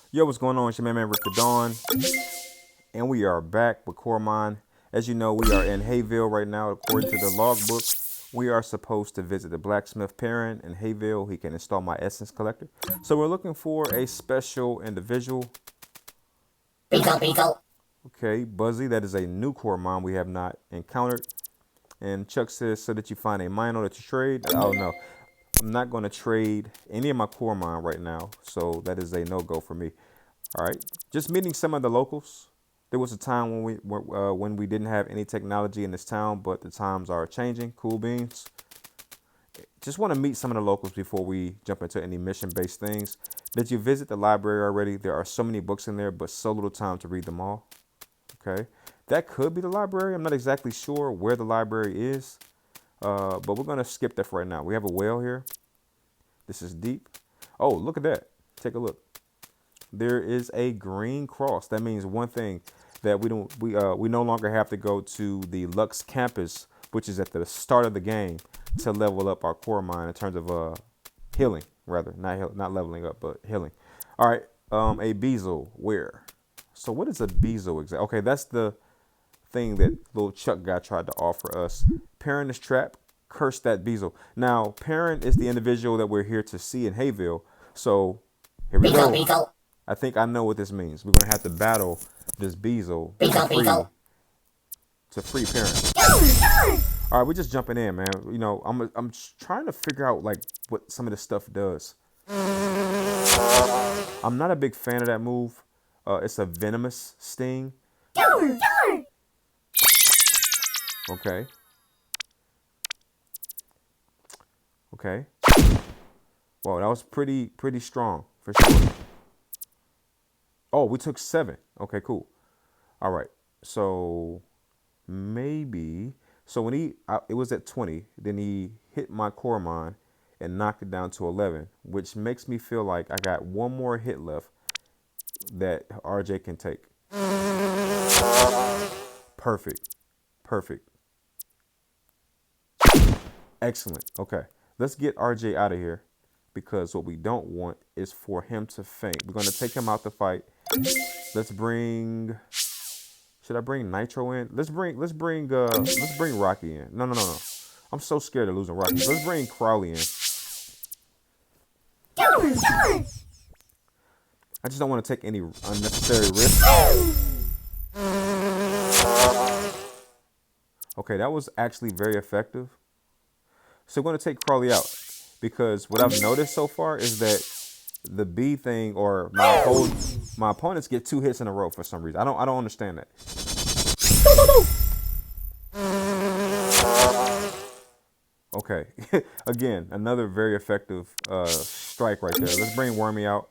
Yo, what's going on? It's your man Rick the Dawn, and we are back with Coromon. As you know, we are in Hayville right now. According to the logbook, we are supposed to visit the blacksmith parent in Hayville. He can install my essence collector. So we're looking for a special individual. Beetle. Okay, Buzzy, that is a new Coromon we have not encountered. And Chuck says, so that you find a Mino that you trade. Oh no, I'm not going to trade any of my Coromon right now. So that is a no-go for me. All right, just meeting some of the locals. There was a time when we didn't have any technology in this town, but the times are changing. Cool beans. Just want to meet some of the locals before we jump into any mission-based things. Did you visit the library already? There are so many books in there, but so little time to read them all. Okay, that could be the library. I'm not exactly sure where the library is, but we're gonna skip that for right now. We have a whale here. This is deep. Oh, look at that. Take a look. There is a green cross. That means one thing, that we no longer have to go to the Lux campus, which is at the start of the game, to level up our Coromon in terms of healing, rather not leveling up, but healing. All right, a Beezle. Where? So what is a Beezle exactly? Okay, that's the thing that little Chuck guy tried to offer us. Parent is trapped. Curse that Beezle. Now, parent is the individual that we're here to see in Hayville. So here we go. Beetle. I think I know what this means. We're gonna have to battle this Beezle to free parent. All right, we're just jumping in, man. You know, I'm trying to figure out like what some of this stuff does. I'm not a big fan of that move. It's a venomous sting. Okay. Okay. Well, that was pretty strong for sure. Oh, we took 7. Okay, cool. All right. So maybe. So when it was at 20, then he hit my Coromon and knocked it down to 11, which makes me feel like I got one more hit left that RJ can take. Perfect. Perfect. Excellent. Okay. Let's get RJ out of here, because what we don't want is for him to faint. We're going to take him out the fight. Let's bring. Should I bring Nitro in? Let's bring Rocky in. No. I'm so scared of losing Rocky. Let's bring Crowley in. I just don't want to take any unnecessary risks. Okay, that was actually very effective. So we're going to take Crowley out, because what I've noticed so far is that the B thing, or my opponents get 2 hits in a row for some reason. I don't understand that. Okay, again, another very effective strike right there. Let's bring Wormy out.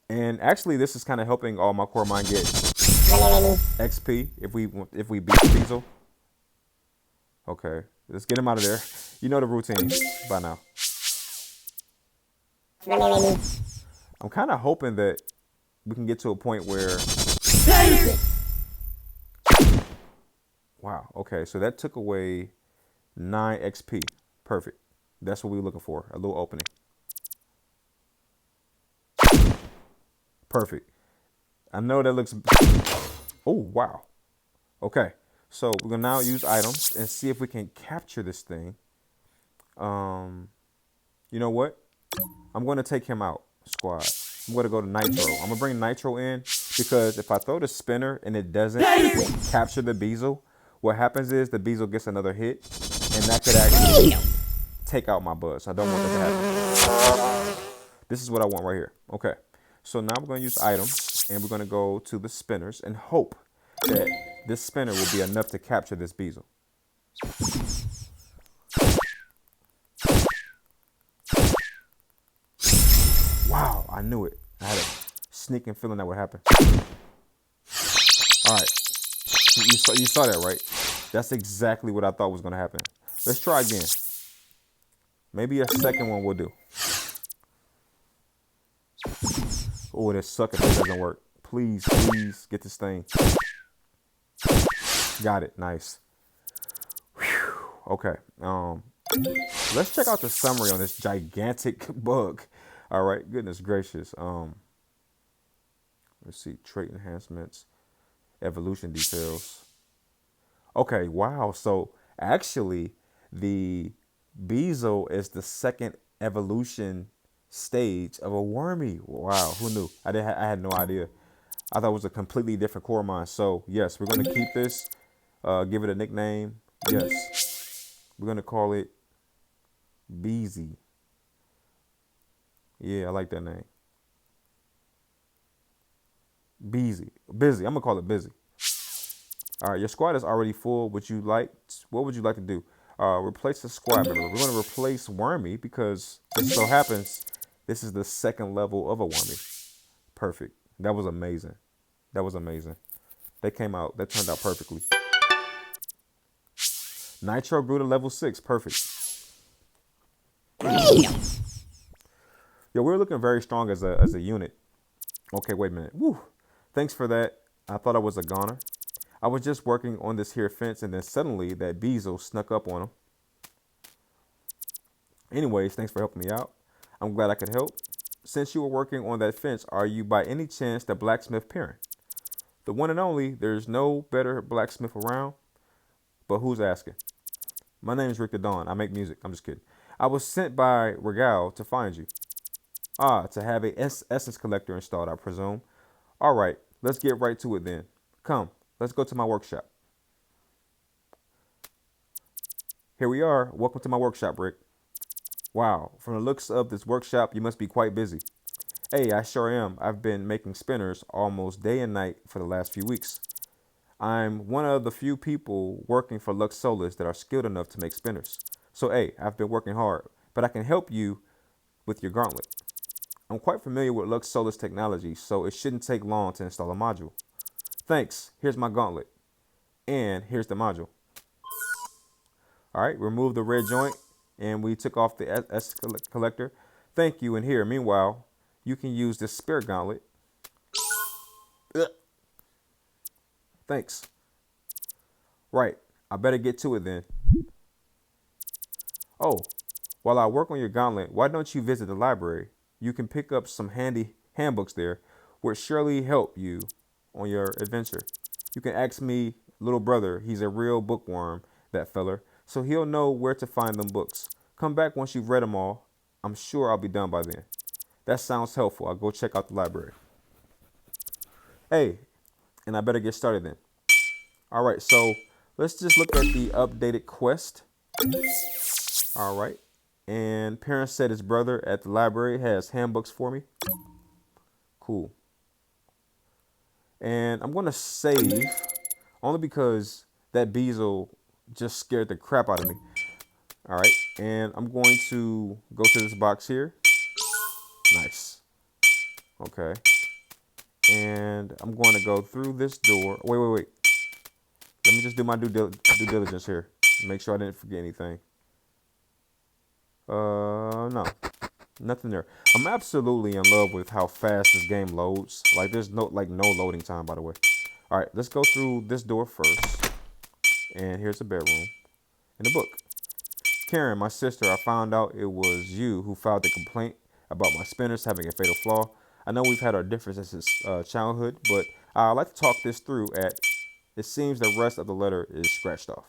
And actually, this is kind of helping all my Coromon get XP if we beat Beezle. Okay, let's get him out of there. You know the routine by now. I'm kind of hoping that we can get to a point where... Wow, okay, so that took away 9 XP. Perfect. That's what we were looking for, a little opening. Perfect. I know that looks... Oh, wow. Okay, so we're going to now use items and see if we can capture this thing. You know what? I'm going to take him out, squad. I'm going to go to Nitro. I'm going to bring Nitro in, because if I throw the spinner and it doesn't capture the Beezle, what happens is the Beezle gets another hit, and that could actually take out my Buzz. I don't want that to happen. This is what I want right here. Okay, so now we're going to use items, and we're going to go to the spinners and hope that this spinner will be enough to capture this Beezle. Wow, I knew it. I had a sneaking feeling that would happen. All right. You saw that, right? That's exactly what I thought was going to happen. Let's try again. Maybe a second one will do. Oh, this sucker. That doesn't work. Please get this thing. Got it. Nice. Whew. Okay. Let's check out the summary on this gigantic bug. All right, goodness gracious. Let's see, trait enhancements, evolution details. Okay, wow. So actually, the Bezo is the second evolution stage of a Wormy. Wow, who knew? I had no idea. I thought it was a completely different Coromon. So yes, we're gonna keep this. Give it a nickname. Yes, we're gonna call it Beezy. Yeah, I like that name. Beezy. Busy. I'm gonna call it Busy. All right, your squad is already full. What would you like to do? Replace the squad member. We're gonna replace Wormy because it so happens this is the second level of a Wormy. Perfect. That was amazing. That was amazing. That turned out perfectly. Nitro grew to level 6. Perfect. Yo, we're looking very strong as a unit. Okay, wait a minute. Woo. Thanks for that. I thought I was a goner. I was just working on this here fence, and then suddenly that Bezo snuck up on him. Anyways, thanks for helping me out. I'm glad I could help. Since you were working on that fence, are you by any chance the blacksmith Perrin? The one and only. There's no better blacksmith around. But who's asking? My name is Rick the Dawn. I make music. I'm just kidding. I was sent by Regal to find you. Ah, to have a essence collector installed, I presume. All right, let's get right to it then. Come, let's go to my workshop. Here we are. Welcome to my workshop, Rick. Wow, from the looks of this workshop, you must be quite busy. Hey, I sure am. I've been making spinners almost day and night for the last few weeks. I'm one of the few people working for Lux Solus that are skilled enough to make spinners. So, hey, I've been working hard, but I can help you with your gauntlet. I'm quite familiar with Lux Solus technology, so it shouldn't take long to install a module. Thanks. Here's my gauntlet. And here's the module. All right, remove the red joint, and we took off the S collector. Thank you, and here, meanwhile, you can use this spare gauntlet. Ugh. Thanks. Right, I better get to it then. Oh, while I work on your gauntlet, why don't you visit the library? You can pick up some handy handbooks there, which surely help you on your adventure. You can ask me, little brother, he's a real bookworm, that feller, so he'll know where to find them books. Come back once you've read them all. I'm sure I'll be done by then. That sounds helpful. I'll go check out the library. Hey, and I better get started then. All right, so let's just look at the updated quest. All right. And parents said his brother at the library has handbooks for me. Cool. And I'm going to save only because that Bezo just scared the crap out of me. All right. And I'm going to go to this box here. Nice. Okay. And I'm going to go through this door. Wait. Let me just do my due diligence here. Make sure I didn't forget anything. No, nothing there. I'm absolutely in love with how fast this game loads. Like there's no loading time, by the way. All right, let's go through this door first. And here's a bedroom and a book. Karen, my sister, I found out it was you who filed the complaint about my spinners having a fatal flaw. I know we've had our differences since childhood, but I'd like to talk this through it seems the rest of the letter is scratched off.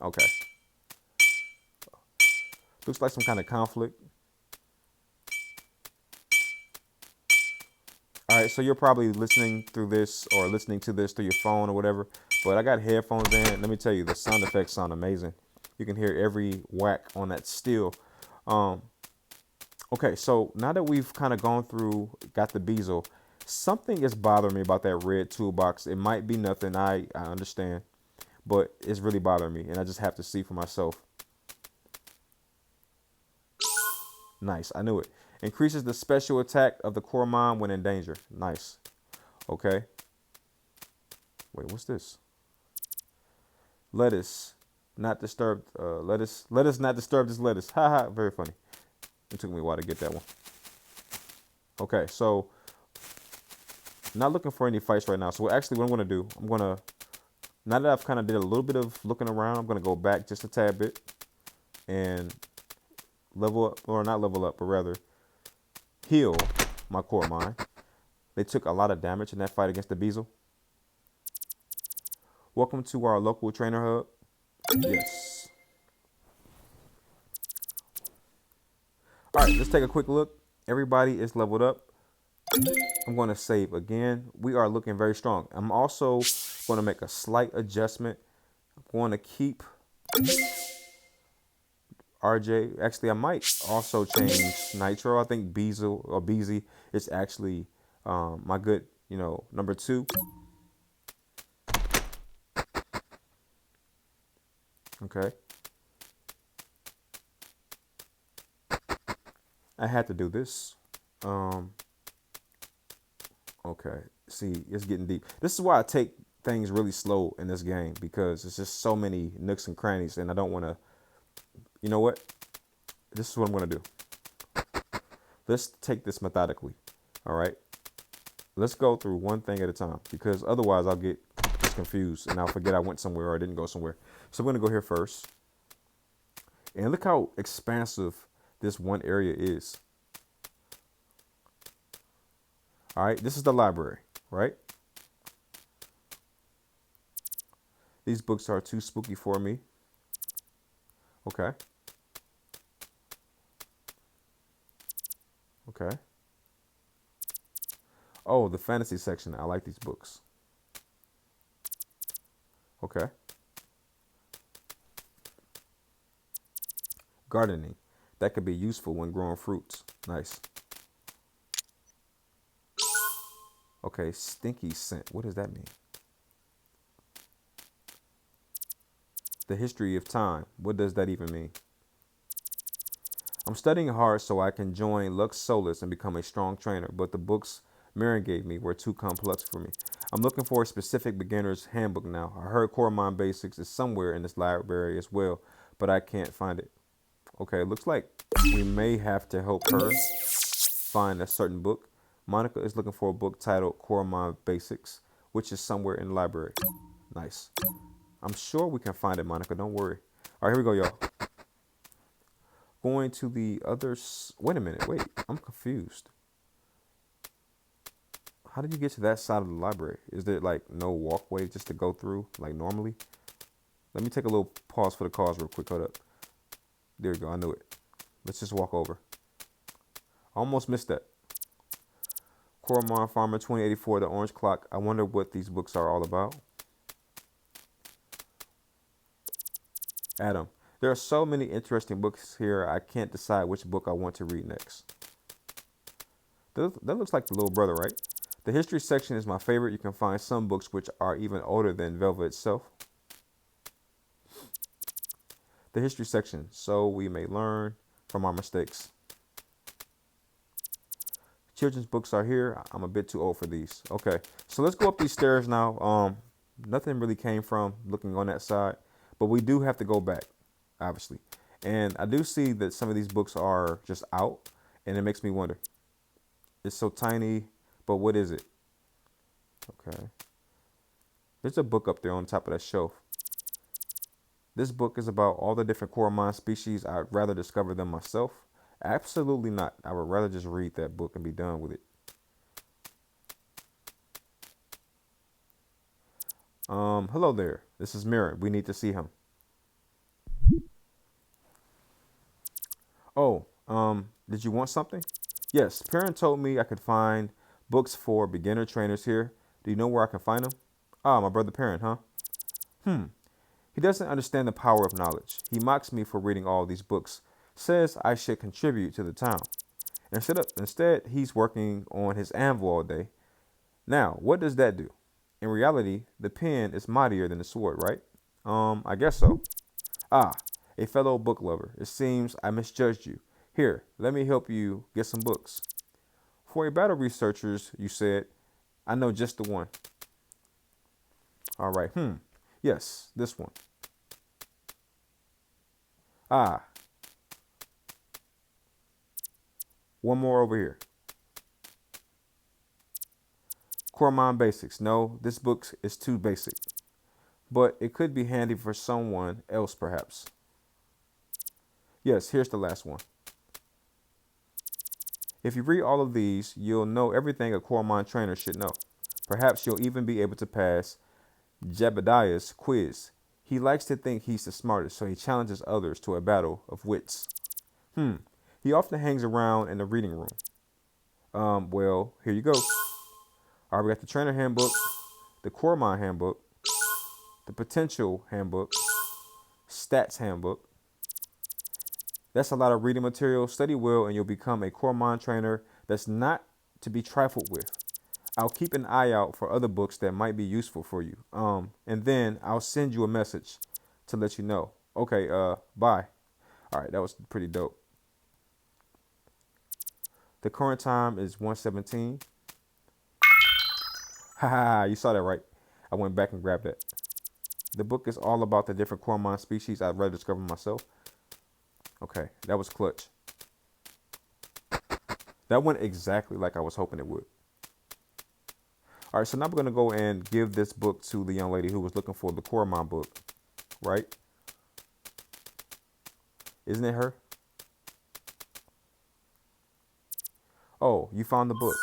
Okay. Looks like some kind of conflict. All right, so you're probably listening to this through your phone or whatever, but I got headphones in. Let me tell you, the sound effects sound amazing. You can hear every whack on that steel. Okay, so now that we've kind of got the Bezo, something is bothering me about that red toolbox. It might be nothing, I understand, but it's really bothering me, and I just have to see for myself. Nice, I knew it. Increases the special attack of the Coromon when in danger. Nice. Okay. Wait, what's this? Lettuce. Not disturbed. Lettuce not disturb this lettuce. Haha, very funny. It took me a while to get that one. Okay, so not looking for any fights right now. So actually what I'm going to do, now that I've kind of did a little bit of looking around, I'm going to go back just a tad bit and level up, or not level up, but rather heal my Coromon. They took a lot of damage in that fight against the Beezle. Welcome to our local trainer hub. Yes. All right, let's take a quick look. Everybody is leveled up. I'm going to save again. We are looking very strong. I'm also going to make a slight adjustment. I'm going to keep RJ. Actually, I might also change Nitro. I think Beezle or Beezy is actually my good, number 2. Okay. I had to do this. Okay. See, it's getting deep. This is why I take things really slow in this game, because it's just so many nooks and crannies, and I don't want to. You know what? This is what I'm going to do. Let's take this methodically. All right. Let's go through one thing at a time, because otherwise I'll get confused and I'll forget I went somewhere or I didn't go somewhere. So I'm going to go here first. And look how expansive this one area is. All right. This is the library, right? These books are too spooky for me. Okay. Okay. Oh, the fantasy section. I like these books. Okay. Gardening. That could be useful when growing fruits. Nice. Okay, stinky scent. What does that mean? The history of time. What does that even mean? I'm studying hard so I can join Lux Solus and become a strong trainer, but the books Marin gave me were too complex for me. I'm looking for a specific beginner's handbook now. I heard Coromon Basics is somewhere in this library as well, but I can't find it. Okay, looks like we may have to help her find a certain book. Monica is looking for a book titled Coromon Basics, which is somewhere in the library. Nice. I'm sure we can find it, Monica. Don't worry. All right, here we go, y'all. Going to the others. Wait a minute. Wait, I'm confused. How did you get to that side of the library? Is there like no walkway just to go through like normally? Let me take a little pause for the cause real quick. Hold up. There we go. I knew it. Let's just walk over. Almost missed that. Coromon Farmer 2084, The Orange Clock. I wonder what these books are all about. Adam. There are so many interesting books here, I can't decide which book I want to read next. That looks like the little brother, right? The history section is my favorite. You can find some books which are even older than Velvet itself. The history section, so we may learn from our mistakes. Children's books are here. I'm a bit too old for these. Okay, so let's go up these stairs now. Nothing really came from looking on that side, but we do have to go back, obviously. And I do see that some of these books are just out, and it makes me wonder. It's so tiny, but what is it? Okay. There's a book up there on top of that shelf. This book is about all the different Coromon species. I'd rather discover them myself. Absolutely not. I would rather just read that book and be done with it. Hello there. This is Mirren. We need to see him. Oh, did you want something? Yes, Parent told me I could find books for beginner trainers here. Do you know where I can find them? Ah, my brother Parent, huh? He doesn't understand the power of knowledge. He mocks me for reading all these books, says I should contribute to the town. Instead, he's working on his anvil all day. Now, what does that do? In reality, the pen is mightier than the sword, right? I guess so. Ah, a fellow book lover. It seems I misjudged you. Here, let me help you get some books. For a battle researchers, you said, I know just the one. All right, yes, this one. Ah, one more over here. Coromon Basics. No, this book is too basic, but it could be handy for someone else, perhaps. Yes, here's the last one. If you read all of these, you'll know everything a Coromon trainer should know. Perhaps you'll even be able to pass Jebediah's quiz. He likes to think he's the smartest, so he challenges others to a battle of wits. He often hangs around in the reading room. Well, here you go. All right, we got the trainer handbook, the Coromon handbook, the potential handbook, stats handbook. That's a lot of reading material. Study well and you'll become a Coromon trainer that's not to be trifled with. I'll keep an eye out for other books that might be useful for you. And then I'll send you a message to let you know. Okay, bye. All right, that was pretty dope. The current time is 1:17. Haha, you saw that right. I went back and grabbed that. The book is all about the different Coromon species I'd rather discover myself. Okay, that was clutch. That went exactly like I was hoping it would. All right, so now we're going to go and give this book to the young lady who was looking for the Coromon book, right? Isn't it her? Oh, you found the book.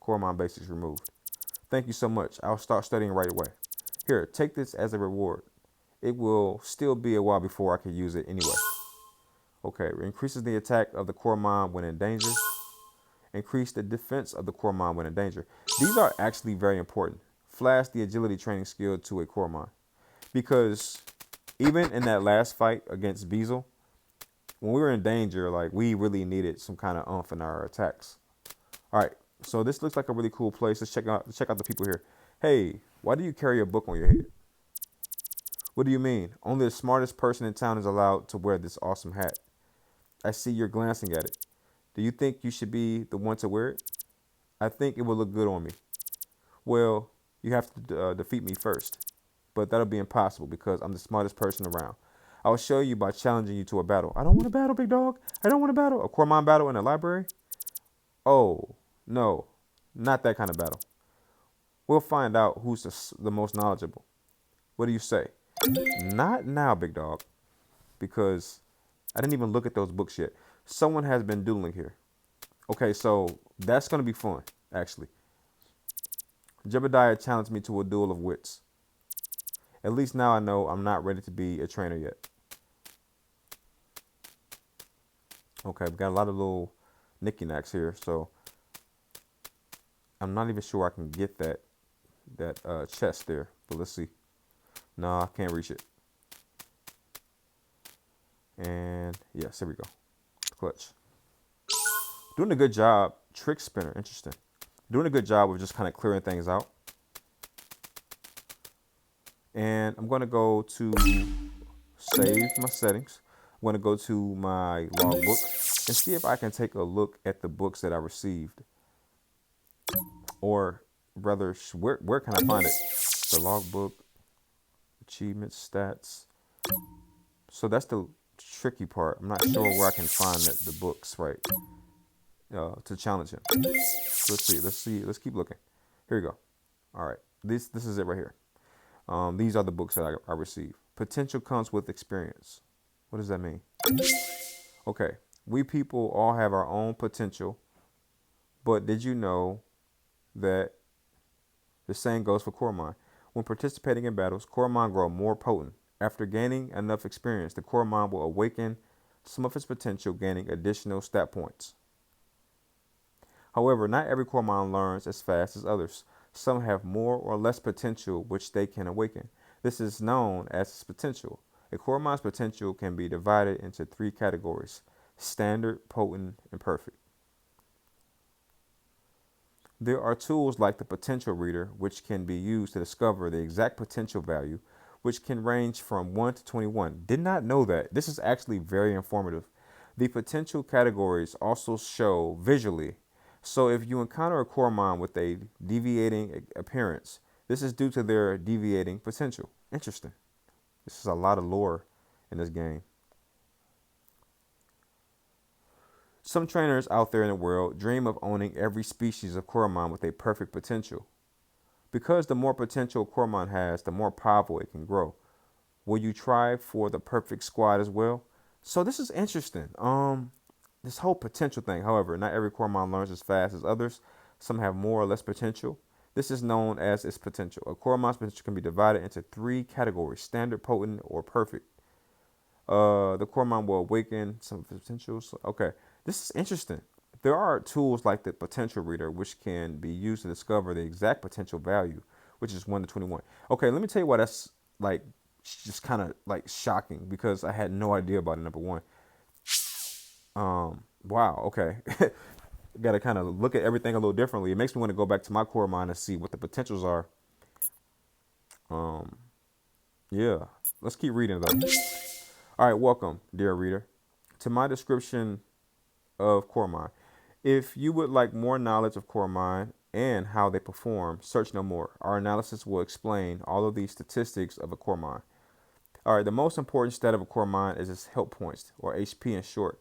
Coromon Basics removed. Thank you so much. I'll start studying right away. Here, take this as a reward. It will still be a while before I can use it anyway. Okay, increases the attack of the Coromon when in danger. Increase the defense of the Coromon when in danger. These are actually very important. Flash the agility training skill to a Coromon. Because even in that last fight against Beezle, when we were in danger, like we really needed some kind of oomph in our attacks. All right, so this looks like a really cool place. Let's check out the people here. Hey, why do you carry a book on your head? What do you mean? Only the smartest person in town is allowed to wear this awesome hat. I see you're glancing at it. Do you think you should be the one to wear it? I think it will look good on me. Well, you have to defeat me first. But that'll be impossible because I'm the smartest person around. I'll show you by challenging you to a battle. I don't want a battle, big dog. I don't want a battle. A Coromon battle in a library? Oh, no. Not that kind of battle. We'll find out who's the most knowledgeable. What do you say? Not now, big dog. Because I didn't even look at those books yet. Someone has been dueling here. Okay, so that's going to be fun, actually. Jebediah challenged me to a duel of wits. At least now I know I'm not ready to be a trainer yet. Okay, we've got a lot of little knicky-knacks here, so I'm not even sure I can get that chest there, but let's see. No, I can't reach it. And yes, here we go. Clutch. Doing a good job. Trick spinner. Interesting. Doing a good job of just kind of clearing things out. And I'm going to go to save my settings. I'm going to go to my logbook and see if I can take a look at the books that I received. Or rather, where can I find it? The logbook, achievements, stats. So that's the tricky part. I'm not sure where I can find the books, right, to challenge him. Let's see. Let's keep looking. Here we go. All right. This is it right here. These are the books that I received. Potential comes with experience. What does that mean? Okay. We people all have our own potential, but did you know that the same goes for Coromon? When participating in battles, Coromon grow more potent. After gaining enough experience, the Coromon will awaken some of its potential, gaining additional stat points. However, not every Coromon learns as fast as others. Some have more or less potential which they can awaken. This is known as its potential. A Coromon's potential can be divided into 3 categories: standard, potent, and perfect. There are tools like the potential reader, which can be used to discover the exact potential value, which can range from 1 to 21. Did not know that. This is actually very informative. The potential categories also show visually. So if you encounter a Coromon with a deviating appearance, this is due to their deviating potential. Interesting. This is a lot of lore in this game. Some trainers out there in the world dream of owning every species of Coromon with a perfect potential. Because the more potential a Coromon has, the more powerful it can grow. Will you try for the perfect squad as well? So this is interesting. this whole potential thing. However, not every Coromon learns as fast as others. Some have more or less potential. This is known as its potential. A Coromon's potential can be divided into three categories: standard, potent, or perfect. The Coromon will awaken some of its potentials. Okay, this is interesting. There are tools like the potential reader, which can be used to discover the exact potential value, which is 1 to 21. Okay, let me tell you why that's like just kind of like shocking, because I had no idea about it. Number one. Wow. Okay. Got to kind of look at everything a little differently. It makes me want to go back to my Coromon and see what the potentials are. Um, yeah. Let's keep reading though. All right. Welcome, dear reader, to my description of Coromon. If you would like more knowledge of Coromon and how they perform, search no more. Our analysis will explain all of the statistics of a Coromon. All right, the most important stat of a Coromon is its health points, or HP in short.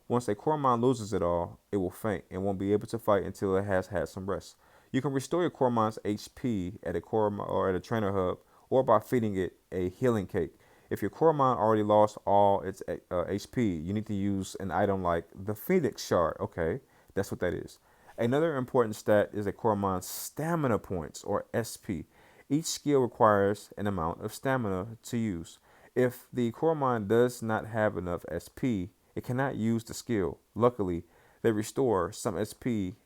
Once a Coromon loses it all, it will faint and won't be able to fight until it has had some rest. You can restore your Coromon's HP at a Coromon or at a trainer hub, or by feeding it a healing cake. If your Coromon already lost all its HP, you need to use an item like the Phoenix Shard. Okay, that's what that is. Another important stat is a Coromon's stamina points, or SP. Each skill requires an amount of stamina to use. If the Coromon does not have enough SP, it cannot use the skill. Luckily, they restore some SP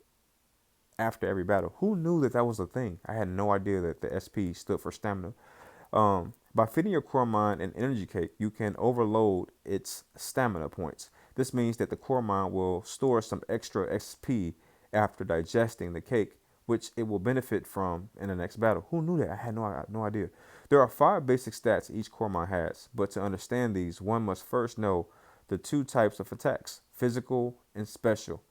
after every battle. Who knew that that was a thing? I had no idea that the SP stood for stamina. By feeding your Coromon an energy cake, you can overload its stamina points. This means that the Coromon will store some extra SP after digesting the cake, which it will benefit from in the next battle. Who knew that? I had no idea. There are 5 basic stats each Coromon has, but to understand these, one must first know the 2 types of attacks: physical and special.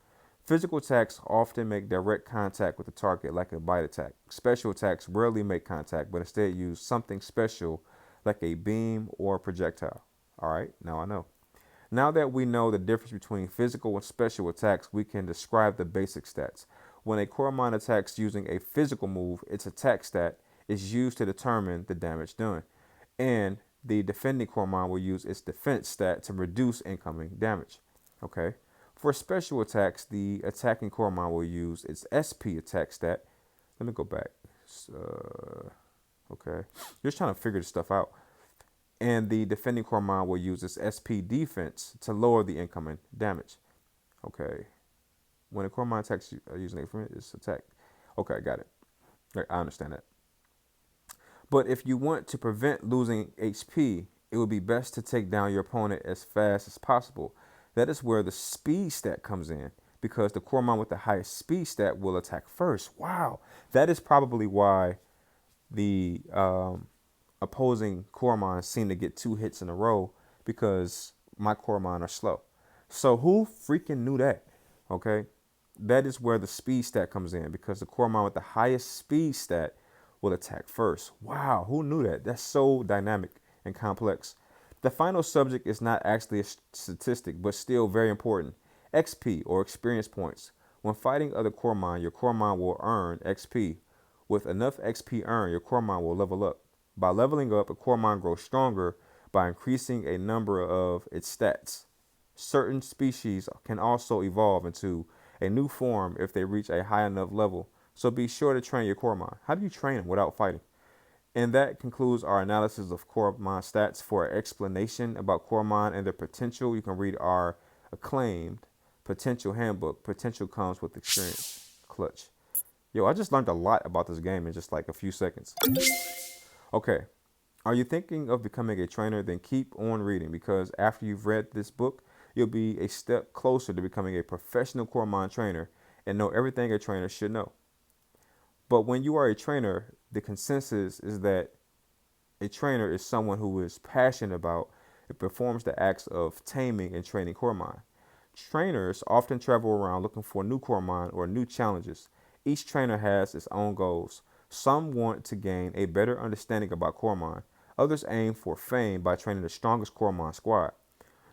Physical attacks often make direct contact with the target, like a bite attack. Special attacks rarely make contact, but instead use something special like a beam or a projectile. All right, now I know. Now that we know the difference between physical and special attacks, we can describe the basic stats. When a Coromon attacks using a physical move, its attack stat is used to determine the damage done. And the defending Coromon will use its defense stat to reduce incoming damage. Okay. For special attacks, the attacking Coromon will use its SP attack stat. Let me go back. Okay. Just trying to figure this stuff out. And the defending Coromon will use its SP defense to lower the incoming damage. Okay. When a Coromon attacks using its attack. Okay, got it. I understand that. But if you want to prevent losing HP, it would be best to take down your opponent as fast as possible. That is where the speed stat comes in, because the Coromon with the highest speed stat will attack first. Wow. That is probably why the opposing Coromon seem to get 2 hits in a row, because my Coromon are slow. So who freaking knew that? Okay. That is where the speed stat comes in, because the Coromon with the highest speed stat will attack first. Wow, who knew that? That's so dynamic and complex. The final subject is not actually a statistic, but still very important. XP, or experience points. When fighting other Coromon, your Coromon will earn XP. With enough XP earned, your Coromon will level up. By leveling up, a Coromon grows stronger by increasing a number of its stats. Certain species can also evolve into a new form if they reach a high enough level, so be sure to train your Coromon. How do you train them without fighting? And that concludes our analysis of Coromon stats. For an explanation about Coromon and their potential, you can read our acclaimed Potential Handbook. Potential comes with experience. Clutch. Yo, I just learned a lot about this game in just like a few seconds. Okay. Are you thinking of becoming a trainer? Then keep on reading, because after you've read this book, you'll be a step closer to becoming a professional Coromon trainer and know everything a trainer should know. But when you are a trainer, the consensus is that a trainer is someone who is passionate about and performs the acts of taming and training Coromon. Trainers often travel around looking for new Coromon or new challenges. Each trainer has its own goals. Some want to gain a better understanding about Coromon. Others aim for fame by training the strongest Coromon squad.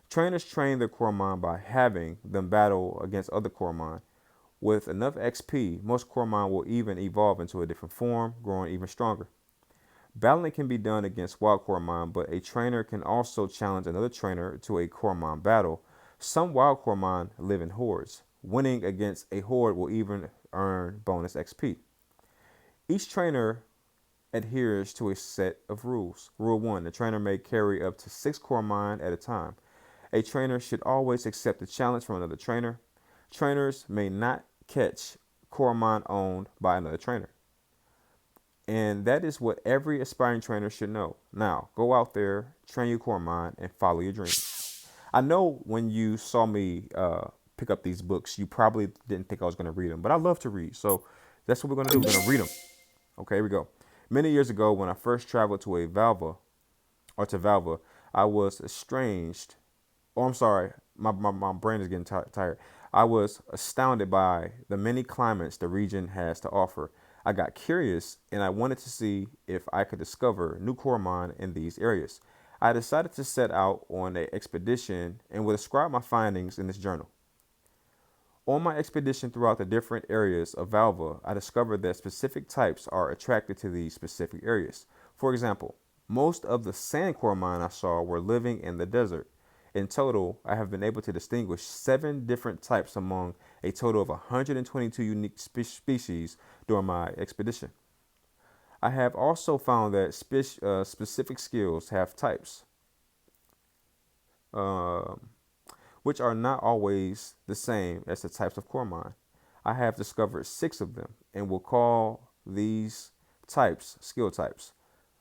Trainers train their Coromon by having them battle against other Coromon. With enough XP, most Coromon will even evolve into a different form, growing even stronger. Battling can be done against wild Coromon, but a trainer can also challenge another trainer to a Coromon battle. Some wild Coromon live in hordes. Winning against a horde will even earn bonus XP. Each trainer adheres to a set of rules. Rule 1. The trainer may carry up to 6 Coromon at a time. A trainer should always accept a challenge from another trainer. Trainers may not catch Coromon owned by another trainer. And that is what every aspiring trainer should know. Now, go out there, train your Coromon, and follow your dreams. I know when you saw me pick up these books, you probably didn't think I was going to read them, but I love to read. So that's what we're going to do. We're going to read them. Okay, here we go. Many years ago, when I first traveled to Valva, I was estranged. Oh, I'm sorry. My brain is getting tired. I was astounded by the many climates the region has to offer. I got curious and I wanted to see if I could discover new Coromon in these areas. I decided to set out on an expedition and will describe my findings in this journal. On my expedition throughout the different areas of Valva, I discovered that specific types are attracted to these specific areas. For example, most of the sand Coromon I saw were living in the desert. In total, I have been able to distinguish 7 different types among a total of 122 unique species during my expedition. I have also found that specific skills have types, which are not always the same as the types of Coromon. I have discovered 6 of them and will call these types skill types.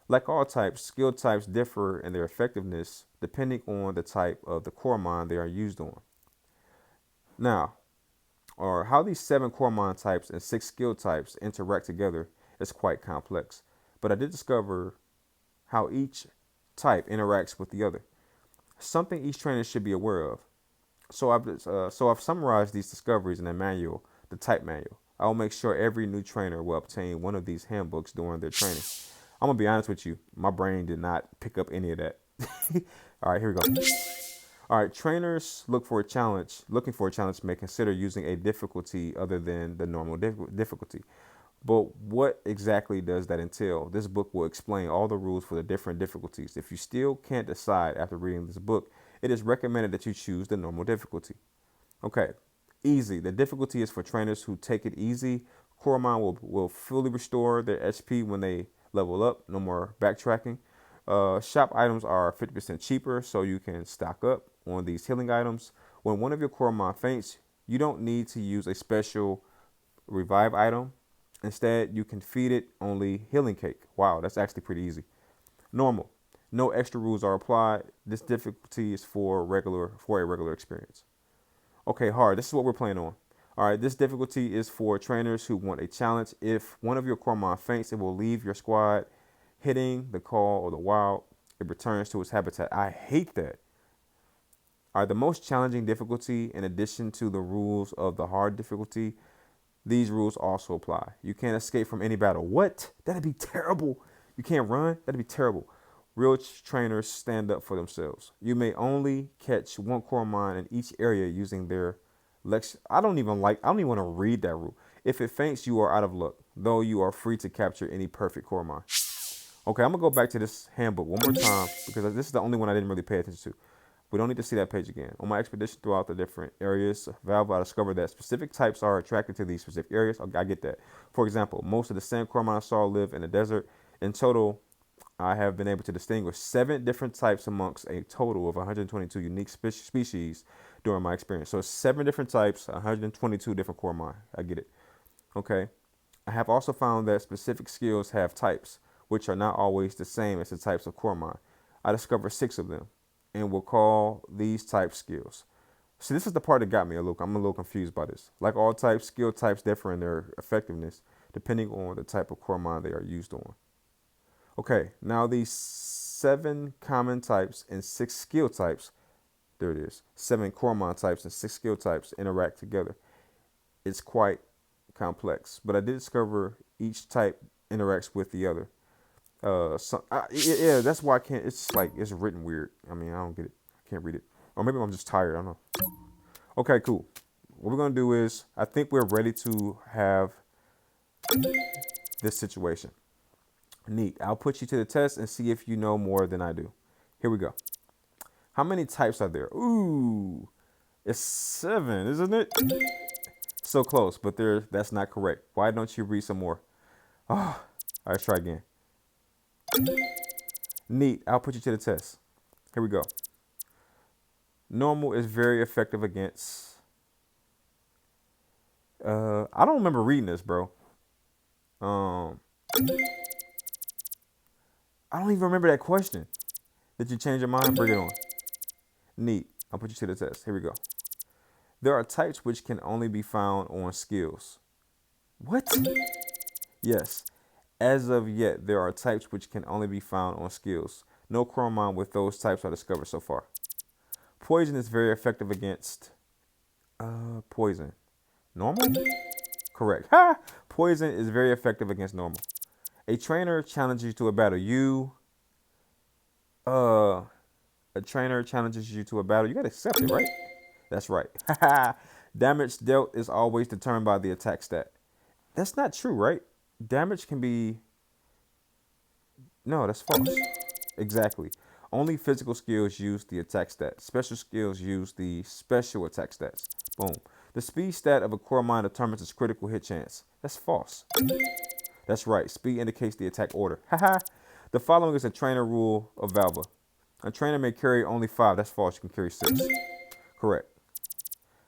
Like all types, skill types differ in their effectiveness depending on the type of the Coromon they are used on. Now, or how these 7 Coromon types and 6 skill types interact together is quite complex, but I did discover how each type interacts with the other, something each trainer should be aware of. So I've summarized these discoveries in a manual, the type manual. I will make sure every new trainer will obtain one of these handbooks during their training. I'm gonna be honest with you, my brain did not pick up any of that. All right, here we go. All right, trainers looking for a challenge may consider using a difficulty other than the normal difficulty. But what exactly does that entail? This book will explain all the rules for the different difficulties. If you still can't decide after reading this book, it is recommended that you choose the normal difficulty. Okay, easy. The difficulty is for trainers who take it easy. Coromon will fully restore their HP when they level up. No more backtracking. Shop items are 50% cheaper, so you can stock up on these healing items. When one of your Coromon faints, you don't need to use a special revive item. Instead, you can feed it only healing cake. Wow, that's actually pretty easy. Normal. No extra rules are applied. This difficulty is for a regular experience. Okay, hard. This is what we're playing on. All right, this difficulty is for trainers who want a challenge. If one of your Coromon faints, it will leave your squad. Hitting the call or the wild, it returns to its habitat. I hate that. All right, the most challenging difficulty, in addition to the rules of the hard difficulty, these rules also apply. You can't escape from any battle. What? That'd be terrible. You can't run? That'd be terrible. Real trainers stand up for themselves. You may only catch 1 Coromon in each area using their lex. I don't even want to read that rule. If it faints, you are out of luck, though you are free to capture any perfect Coromon. Okay, I'm gonna go back to this handbook one more time because this is the only one I didn't really pay attention to. We don't need to see that page again. On my expedition throughout the different areas of Valve, I discovered that specific types are attracted to these specific areas. I get that. For example, most of the sand Coromon I saw live in the desert. In total, I have been able to distinguish 7 different types amongst a total of 122 unique species during my experience. So it's 7 different types, 122 different Coromon. I get it. Okay. I have also found that specific skills have types, which are not always the same as the types of Coromon. I discovered 6 of them and will call these type skills. See, this is the part that got me I'm a little confused by this. Like all types, skill types differ in their effectiveness depending on the type of Coromon they are used on. Okay, now these 7 common types and 6 skill types, there it is, 7 Coromon types and 6 skill types interact together. It's quite complex, but I did discover each type interacts with the other. Yeah, that's why I can't. It's just like it's written weird. I mean, I don't get it. I can't read it, or maybe I'm just tired. I don't know. Okay, cool. What we're gonna do is, I think we're ready to have this situation. Neat. I'll put you to the test and see if you know more than I do. Here we go. How many types are there? Ooh, It's 7, isn't it? So close, but that's not correct. Why don't you read some more? Oh, all right, let's try again. Neat. I'll put you to the test. Here we go. Normal is very effective against. I don't remember reading this, bro. Um, I don't even remember that question. Did you change your mind? Bring it on. Neat. I'll put you to the test. Here we go. There are types which can only be found on skills. What? Yes. As of yet, there are types which can only be found on skills. No Coromon with those types are discovered so far. Poison is very effective against poison. Normal? Correct. Ha! Poison is very effective against normal. A trainer challenges you to a battle. A trainer challenges you to a battle. You gotta accept it, right? That's right. Damage dealt is always determined by the attack stat. That's not true, right? Damage can be. No, that's false. Exactly. Only physical skills use the attack stat. Special skills use the special attack stats. Boom. The speed stat of a Coromon determines its critical hit chance. That's false. That's right. Speed indicates the attack order. Haha. The following is a trainer rule of Valva. A trainer may carry only 5. That's false. You can carry 6. Correct.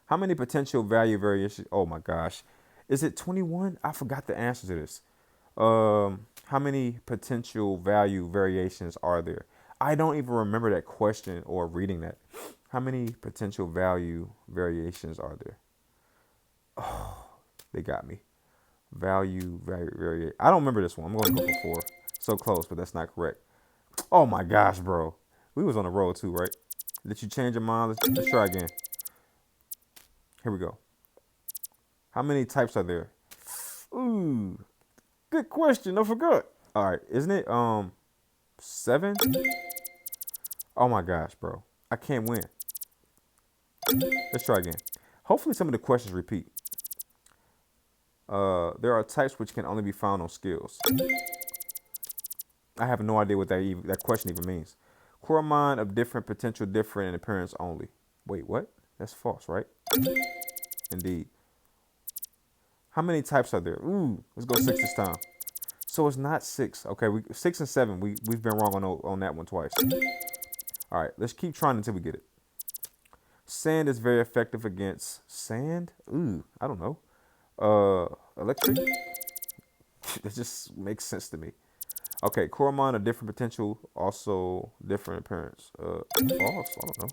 How many potential value variations? Oh my gosh. Is it 21? I forgot the answer to this. How many potential value variations are there? I don't even remember that question or reading that. How many potential value variations are there? Oh, they got me. Value variation. I don't remember this one. I'm going to go for 4. So close, but that's not correct. Oh my gosh, bro. We was on the road too, right? Did you change your mind? Let's try again. Here we go. How many types are there? Ooh, good question. I forgot. All right, isn't it 7? Oh my gosh, bro. I can't win. Let's try again. Hopefully some of the questions repeat. There are types which can only be found on skills. I have no idea what that question even means. Coromon of different potential different in appearance only. Wait, what? That's false, right? Indeed. How many types are there? Ooh, let's go 6 this time. So it's not 6. Okay, 6 and 7. We've been wrong on that one twice. All right, let's keep trying until we get it. Sand is very effective against sand. Ooh, I don't know. Electric. That just makes sense to me. Okay, Coromon, a different potential, also different appearance. False. I don't know.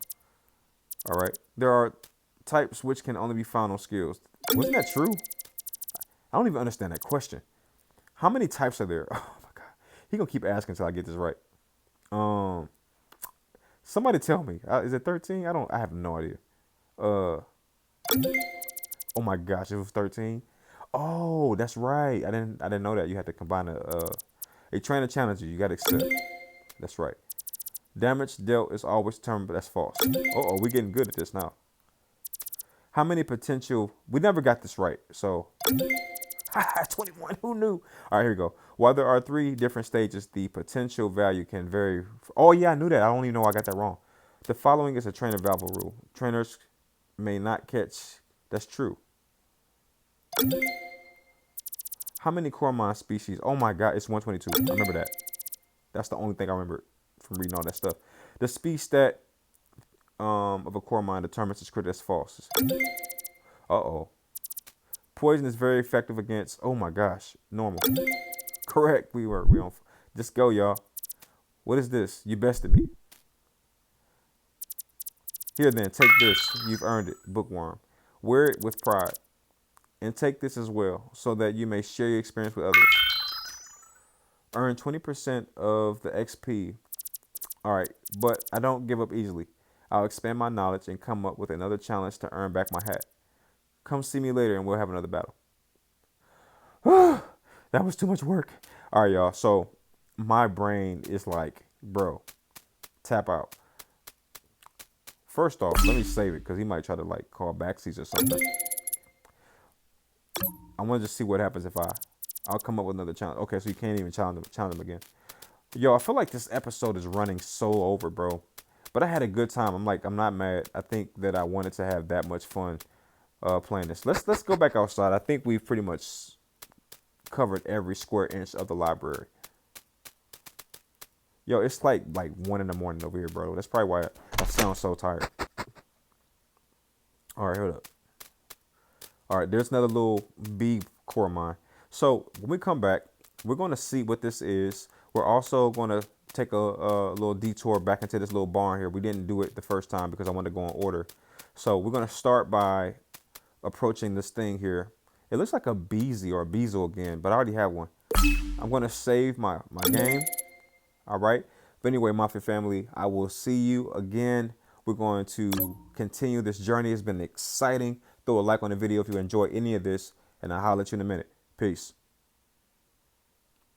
All right, there are types which can only be found on skills. Wasn't that true? I don't even understand that question. How many types are there? Oh my god, he gonna keep asking until I get this right. Somebody tell me. Is it 13? I have no idea. Oh my gosh, it was 13. Oh, that's right. I didn't know that. You had to combine a trainer challenger. You got to accept. That's right. Damage dealt is always determined, but that's false. Oh, we're getting good at this now. How many potential? We never got this right. So 21. Who knew? All right, here we go. While there are 3 different stages, the potential value can vary. Oh yeah, I knew that. I don't even know I got that wrong. The following is a trainer valve rule. Trainers may not catch. That's true. How many Coromon species? Oh my god, it's 122. I remember that. That's the only thing I remember from reading all that stuff. The speed stat of a Coromon determines its crit as false. Uh-oh. Poison is very effective against, oh my gosh, normal. Correct. We on. Just go, y'all. What is this? You bested me. Here then, take this. You've earned it. Bookworm. Wear it with pride. And take this as well, so that you may share your experience with others. Earn 20% of the XP. All right, but I don't give up easily. I'll expand my knowledge and come up with another challenge to earn back my hat. Come see me later and we'll have another battle. That was too much work. All right, y'all. So my brain is like, bro, tap out. First off, let me save it because he might try to like call backsies or something. I want to just see what happens if I'll come up with another challenge. Okay, so you can't even challenge him again. Yo, I feel like this episode is running so over, bro. But I had a good time. I'm not mad. I think that I wanted to have that much fun playing this. Let's go back outside. I think we've pretty much covered every square inch of the library. Yo, it's like 1 in the morning over here, bro. That's probably why I sound so tired. All right, hold up. All right, there's another little bee Coromon. So when we come back, we're going to see what this is. We're also going to take a little detour back into this little barn here. We didn't do it the first time because I wanted to go in order. So we're going to start by approaching this thing here. It looks like a Beezy or a Beezle again, but I already have one. I'm going to save my game. All right. But anyway, Mafia family, I will see you again. We're going to continue this journey. It's been exciting. Throw a like on the video if you enjoy any of this, and I'll holler at you in a minute. Peace.